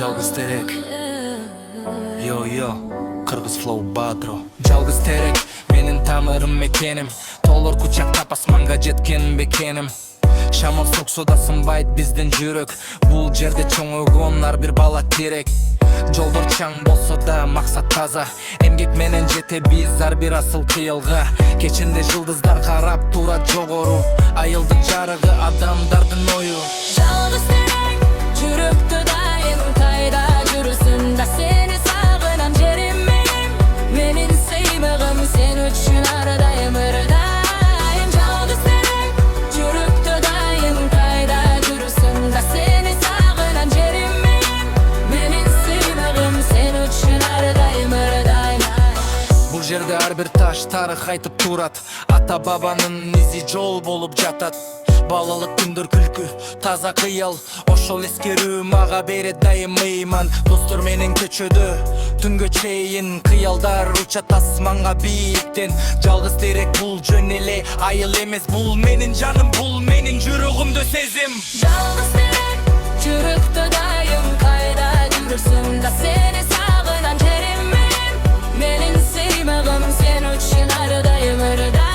Жалгыз терек. Yo, Кыргыз Flow Badro. Жалгыз терек, менин тамырым мекеним. Толор кучактап асманга жеткен бекеним. Шамал соксо да сынбайт биздин жүрөк. Бул жерде чоңойгон ар бир бала терек. Жолдор чаң болсо да максат таза. Эмгек менен жетебиз ар бир асыл кыйылга. Кечинде жылдыздар карап турат жогору. Айылдын жарыгы адамдардын ою. Жалгыз терек, жүрөктө дайым кайда жүрсүн да сени сагынам жерим меним. Менин сыймыгым сен үчүн ар дайым ырдайм. Жалгыз терек, жүрөктө дайым кайда жүрсүн да сени сагынам жерим меним. Менин сыймыгым сен үчүн ар дайым ырдайм. Бул жерде ар бир таш тарых айтып турат. Ата бабанын изи жол болуп жатат. Балалык күндөр күлкү, таза кыял. Ошол эскерүү мага берет дайым ыйман. Достор менен көчөдө түнгө чейин кыялдар учат асманга бийиктен. Жалгыз терек бул жөн эле айыл эмес. Бул менин жаным, бул менин жүрөгүмдө сезим. Жалгыз терек, жүрөктө дайым кайда жүрсүн да сени сагынам жерим меним. Менин сыймыгым сен үчүн ар дайым ырдайм.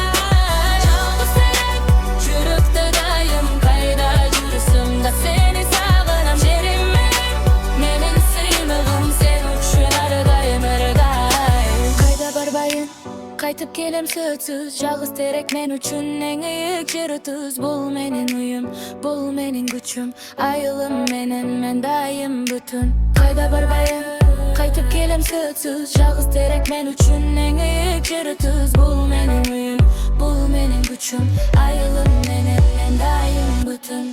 Жалгыз терек, жүрөктө дайым кайда жүрсүн да сени сагынам жерим меним. Менин сыймыгым сен үчүн ар дайым ырдайм. Кайда барбайын, кайтып келем сөзсүз. Жалгыз терек мен үчүн эң ыйык жери туз. Бул менин уюм, бул менин күчүм. Айылым менен мен дайым бүтүн. Кайда барбайын, кайтып келем сөзсүз. Жалгыз терек мен үчүн эң ыйык жери туз. Бул менин уюм, бул менин күчүм. Айылым менен мен дайым бүтүн.